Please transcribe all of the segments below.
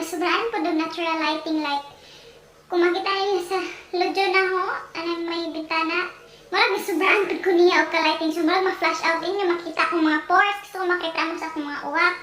masubraan po ng natural lighting like kung makita niyo sa lodyo na ho, anong may bintana, marag masubraan po ko niya o ka-lighting. So marag ma-flash out inyo, makita akong mga pores, gusto ko makita mo sa akong mga uwak.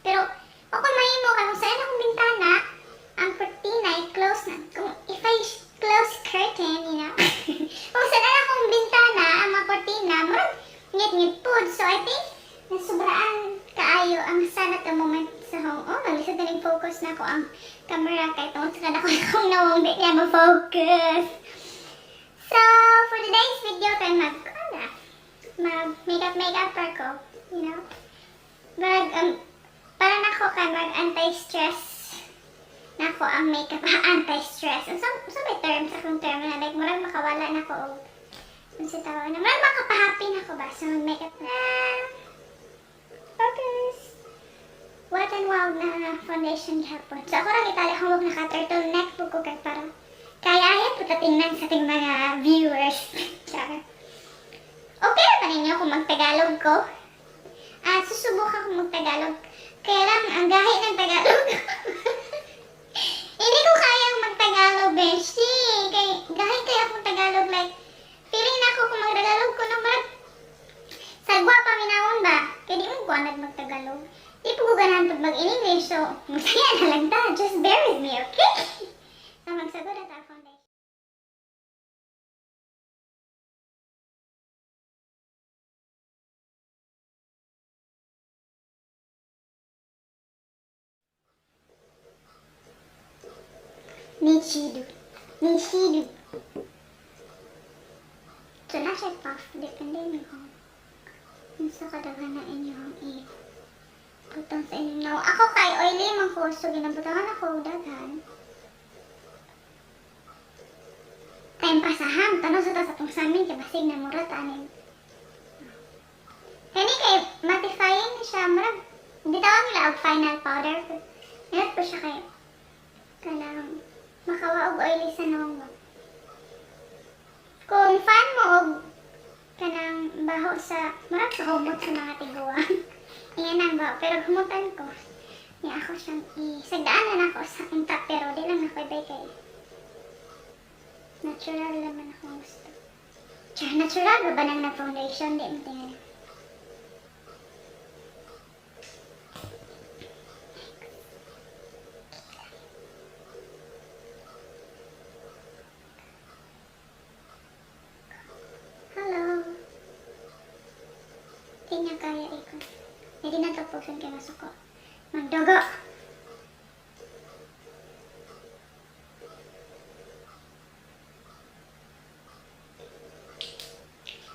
Pero ako mahimo ka kung saan akong bintana, ang cortina ay close na. Kung if I close curtain, you know, kung saan akong bintana, ang mga cortina, marag ngit-ngit po. So I think, nasubraan kaayo ang sana ka moment sa home. Oh, naglisod na focus na ko ang camera kahit tungkol sa kada ko akong nawang di niya ma-focus. So, for today's video, kay mag-makeup ko, you know. Para na ko kay mag-anti-stress na ko ang makeup, anti-stress. So may term sa akong term na like, murag makawala na ko og kung sa tawa na, murag makapahappy na ko ba sa mag-makeup na focus. Wet and Wild na foundation hapon. So ako lang itali kung huwag naka-turtleneck po ko kay para kaya po tatingnan sa ating mga viewers. Okay ba ninyo kung mag-Tagalog ko? Susubukan kong mag-Tagalog. Kaya lang, ang gahi ng Tagalog. Hindi ko kayang mag-Tagalog, beshi. Gahi kaya akong Tagalog. Like, feeling na ako kung mag-Tagalog ko naman. Sagwa pa minawon ba? Kaya di mo kuanag mag-Tagalog. Di po ko ganahan pag mag-English. So, masaya na lang ta. Just bear with me, okay? So, magsagod na ta foundation. Nichido. So, nasa puff. Depende nyo kung sa kadaghan na inyong butang sa inyong naw. Ako kay oily man ko. So, ginabutangan ako daghan. Kayong pasaham. Tanong sa itong sa amin. Kabasig na mura tanin. Kani kay mattifying na siya. Marag, hindi tawag nila ang final powder. Meron po siya kayo. Kanang makawaog oily sa nawang ba. Kung fan mo og kanang baho sa marag kahumot sa mga tiguan. Iyan ang baho. Pero humutan ko. Niya ako siyang isagdaanan ako sa unta. Pero di lang ako ibay kay natural naman akong gusto. Tsaka natural ba ba nang na-foundation? Di mo tingnan. Niya kaya ikon. Hindi na tapusin kaya masuk ko. Magdugo!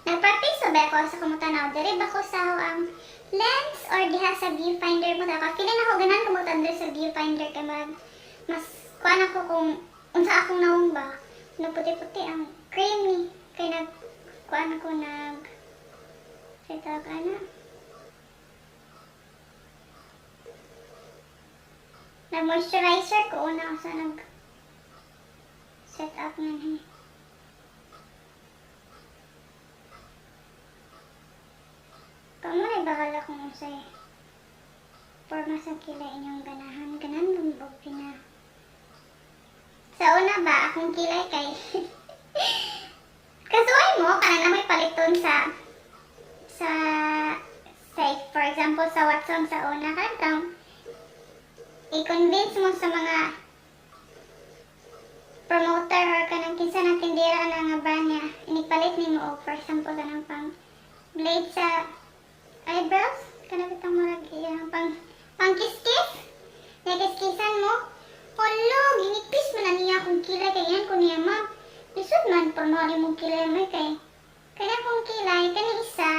Nag-practice ba ako sa kumutanaw? Dari ba ko sa ang lens or diha sa viewfinder mo? Feeling ako ganan kumutan doon sa viewfinder kaya mas kuhan ako kung unsa akong nawang ba. Puti-puti ang cream ni. Kaya kuhan ako set-up nag-moisturizer ko una sa nag-set-up nga Kamo na bahala kung usay forma sa kilay inyong ganahan. Ganan bumbog pina. Sa una ba, akong kilay kay kasuhay mo, kana na may paliton sa for example, sa Watson sa una, kanang i-convince mo sa mga promoter or kanang kinsa na tindera na nga brand niya, inipalit ni mo, for example, kanang pang blade sa eyebrows, kanang bitang marag iyang pang kiss-kiss, nagkiskisan mo, holo, ginipis mo na niya kung kilay, kaya yan ko niya, ma'am, lisod man, pormali mong kilay mo, kaya kung kilay, kani isa,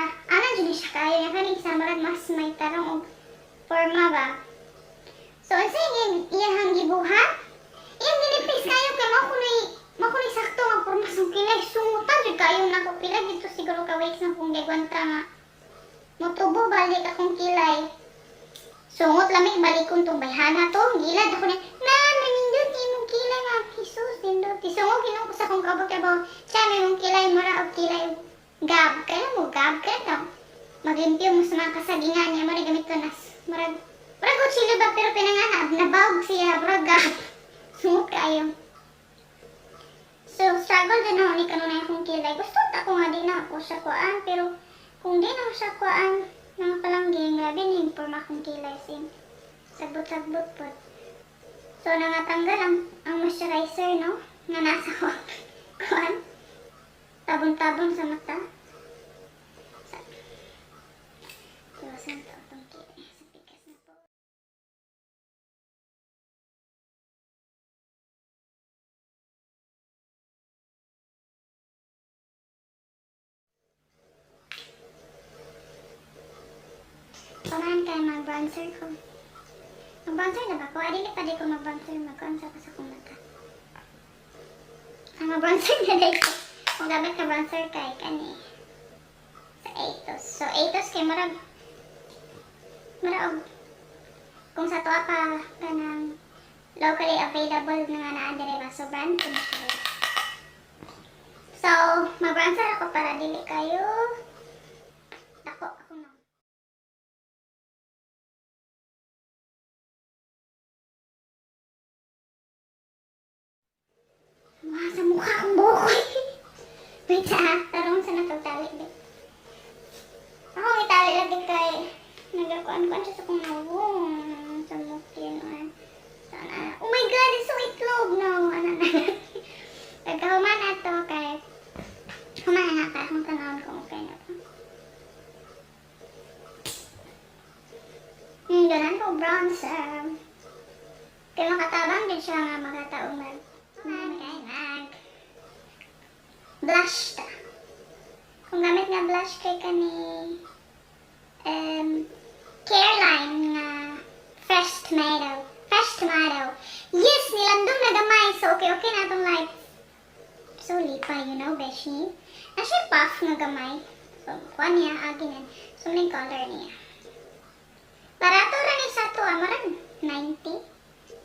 dyan siya kayo niya, kani isa, marag mas may tarong o forma ba. So, ang sige, iyahang gibuhat, iyang ginipis kayo, kaya makunay sakto nga forma sa kilay, sungutan, dyan kayo na ko kilay, dito siguro ka-weeks na kung gagwanta nga, motubo, balik akong kilay. Sungot, lamig, balikon tong bayhana to, gilad ako niya, nanindot, imong kilay nga, Jesus, nindot, sungot, ginong ko sa kong kabaw-kabaw, siya, may mong kilay, mara o kilay, gab, kaya mo gab, kaya daw. Maglimpyo mo sa mga kasagingan niya, mara gamit ko nas. Marag sila ba, pero pinanganab, nabawag siya, bro, na ni kanunay akong kilay. Gusto ta ko nga di na ako sa kuan, pero kung di na ako sa kuan, mga palanggeng, grabe na yung forma akong kilay sin. Sagbot-sagbot po. So, nangatanggal ang moisturizer, no? Nga nasa kuan. Tabon-tabon sa mata. Iwasan to itong kilay. Sa pikas na po. Pamahan kayo mag-bronzer ko. Mag-bronzer na ba ko? Ay, dili pa di ko mag-bronzer. Mag-bronzer ko sa kong mata. Ang mag-bronzer na dito. Kung gamit ka bronzer kay kani. Sa Etos. So, Etos kay marag. Kung sa tuwa pa kanang locally available nga na dire ba. So, brand ko na siya. So, mag-bronzer ako para dili kayo. Ako na. Mga sa mukha akong buhok. Wait tarong sa natagtali din. Ako may tali lagi kay nagakuan-kuan siya sa kong nawong. Sa mukin. Sana. Oh my God, it's so itlog no. Ano na. Pagkahuman na to kay human na ka akong tanawon kung okay na to. Ganan ko bronzer. Kaya makatabang din siya nga magataong blush ta. Kung gamit nga blush kay kani Careline nga fresh tomato. Yes, nilandong na gamay. So, okay na itong light. So, lipa, you know, beshi. Na siya puff nga gamay. So, kuha niya, aginan. So, may color niya. Barato rin isa to, marag 90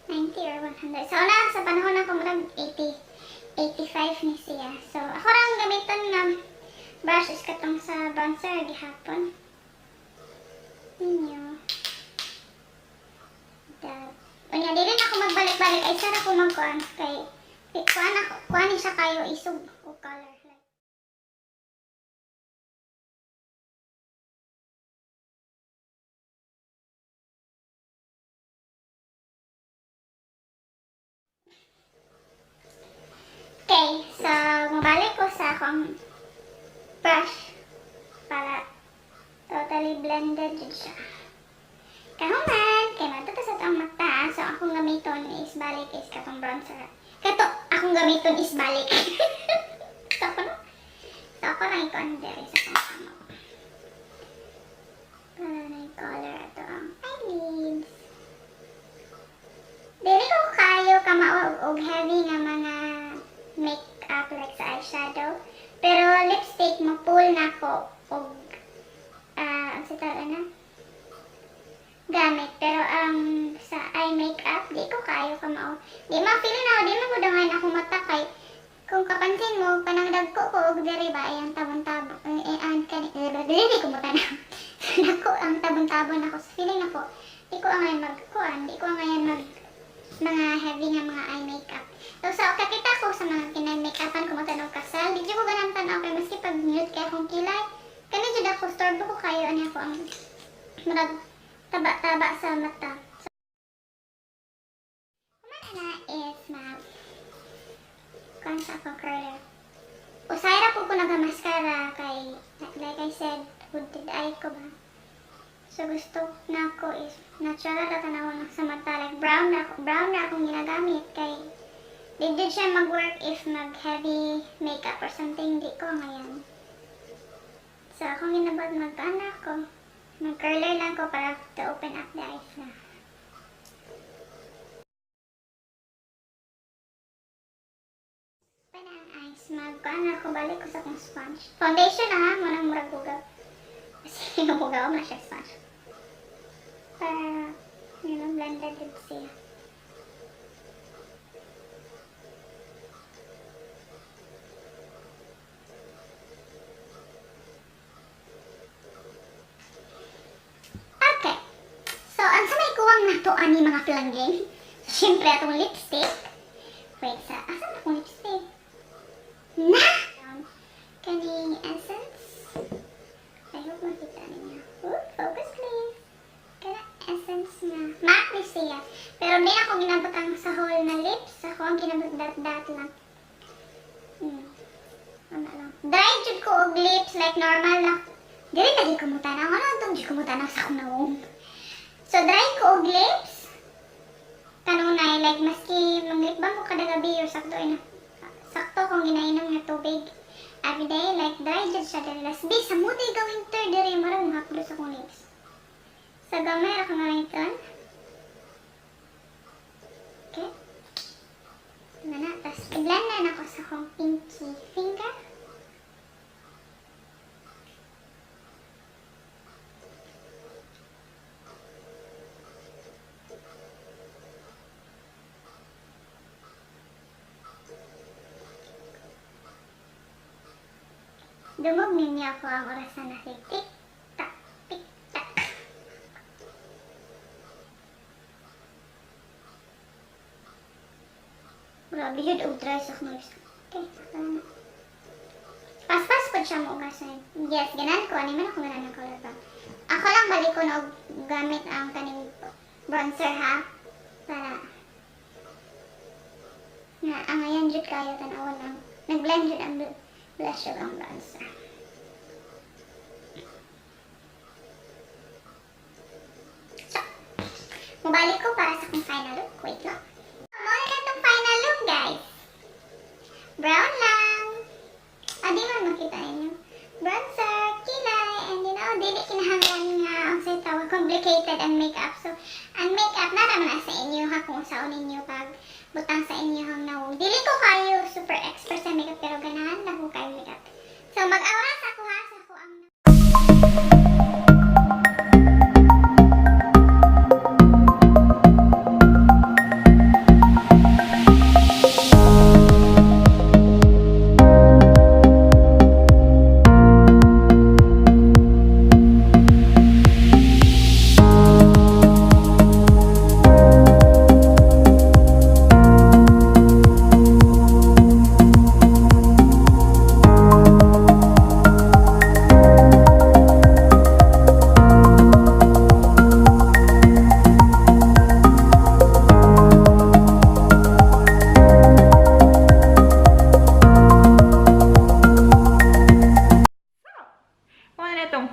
or 100. So, sa panahon ako, marag 85 ni siya. So, ako lang gamiton nga brush is katong sa bronzer gihapon. Ninyo. Unya, di rin ako magbalik-balik. Ay, sarap ko magkuhan. Kay, kuhan siya kayo isog o color. Okay, so, mabalik ko sa akong brush para totally blended din siya. Kahuman, kaya matuto sa itong mata. So, akong gamiton is balik is katong bronzer. Kato, akong gamiton is balik. So, ako lang ito dere sa itong kamo. Para na yung color ito ang eyelids. Dili ko kayo kamaog og heavy nga mga make-up like sa eyeshadow. Pero lipstick mo pull na ko og ang sitala na gamit. Pero sa eye makeup di ko kayo kamao. Di ma-feel na di man ko dangan ako mata kay kung kapansin mo kanang dagko ko og diri ba ay ang tabon-tabon dili ko mo tanaw. Nako ang tabon-tabon ako sa feeling nako. Di ko angayon magkuan, di ko angayon mag mga heavy nga mga eye makeup. So, kakita ko sa mga kinay-makeupan ko matanaw kasal. Di ko ganang tanaw kay maski pag nude kay akong kilay. Kani jud ako storbo ko kayo ani ako ang marag taba-taba sa mata. Kumana na is kung sa akong curler. Usay ra po ko nag-mascara kay like I said, hooded eye ko ba. So, gusto na ako is natural na tanawon sa mata. Like, brown na akong ginagamit. Kay, di siya mag-work if mag-heavy makeup or something. Di ko ngayon. So, akong ginabot mag-ana ko. Mag-curler lang ko para to open up the eyes na. Open ang eyes. Mag-ana ko. Balik ko sa akong sponge. Foundation na ha. Munang murag bugaw. Kasi bugaw na siya sponge. Para, blended din siya. Okay. So, ang sa may kuwang na to ani mga palanggeng. So, syempre, atong lipstick. Wait, asa na akong lipstick? na kaning essence. I hope makita ninyo. Focus please. Kana essence na BINISAYA. Pero hindi ako ginabot ang sa whole na lips. Ako ang ginabot dot lang. Ano lang. Dry jud ko og lips like normal lang. Dili lagi kumutanaw. Ano itong di kumutanaw sa akong nawong. So dry ko og lips. Kanunay like maski manglip ba mo kada gabi or sakto kung ginainom nga tubig. Everyday like dry jud siya dili las di sa muday ga winter diri marang haplo sa akong lips. Sa gamay ra ka ngayton. Okay. Mana tas i-blend na ako sa akong pinky finger. Dumog ninyo ako ang orasan na tik-tak, tik-tak. Grabe yun, dry sa knulis. Okay, pas-pas po siya mo ugasan. Yes, ganan ko. Ano man ako ganan ng color palette. Ako lang balik ko na gamit ang kaning bronzer ha. Para na ang ayan jud kayo tanawon ang nag-blend jud ang blush yung ang bronzer. So, mabalik ko para sa kong final look. Wait lang. Muna na itong final look, guys. Brown lang. Di man makita ninyo. Bronzer, kilay, and you know, dili kinahanglan nga ang sa tawag complicated and makeup. So, ang makeup na naman sa inyo ha kung saan ninyo pag butang sa inyo hang nawong. Dili ko kayo super expert sa makeup pero ganahan na ko kayo makeup. So mag-auras ako ha sa ko ang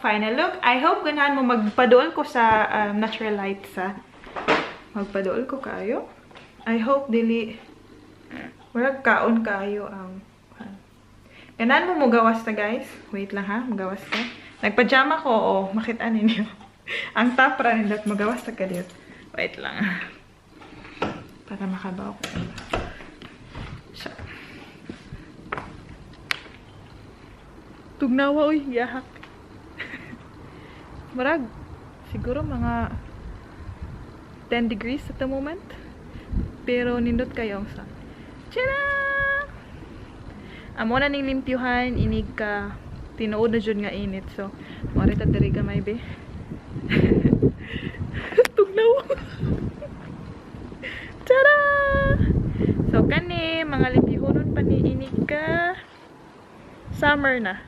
final look. I hope ganahan mo magpaduol ko sa natural light sa magpaduol ko kayo. I hope dili murag kaon kayo ang ganahan mo mugawas ta guys. Wait lang ha, mugawas ta. Nagpajama ko o makita ninyo. Ang top ra nindot magawas ta kadiyot. Wait lang. Para makabaw ko. So. Tugnawa oy, yahak. Marag, siguro mga 10 degrees at the moment. Pero nindot kayo sa tira! Amo na ning limpyuhan, inig ka tinuod na dyan nga init. So, marita diri ka may be. Tugnaw! Tara! So, kani, mga limpyuhonon pa ni inig ka. Summer na.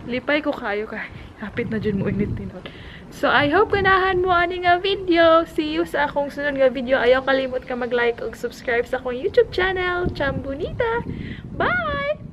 Lipay ko kayo kay. Hapit na dyan mo init tinod. So, I hope ganahan mo ani nga video. See you sa akong sunod nga video. Ayaw kalimot ka mag-like o subscribe sa akong YouTube channel, Chum Bonita. Bye!